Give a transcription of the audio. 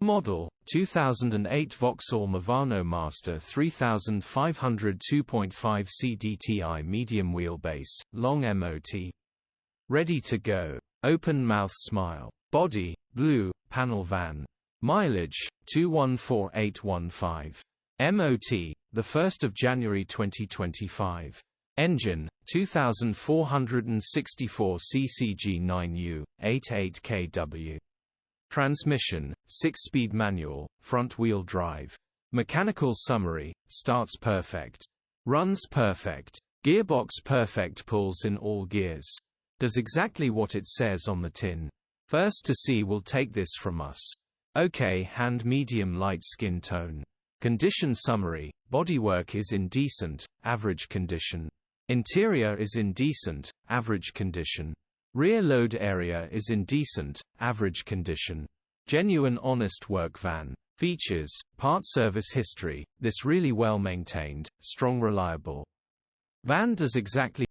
Model, 2008 VAUXHALL Movano Master 3500 2.5 Cdti medium wheelbase, long MOT. Ready to go. Open mouth smile. Body, blue, panel van. Mileage, 214815. MOT, 1 January 2025. Engine, 2464 ccg9U, 88 kW. Transmission, 6-speed manual, front-wheel drive. Mechanical summary, starts perfect. Runs perfect. Gearbox perfect, pulls in all gears. Does exactly what it says on the tin. First to see will take this from us. OK, hand medium light skin tone. Condition summary, bodywork is in decent, average condition. Interior is in decent, average condition. Rear load area is in decent, average condition. Genuine honest work van. Features, part service history, this really well maintained, strong reliable. Van does exactly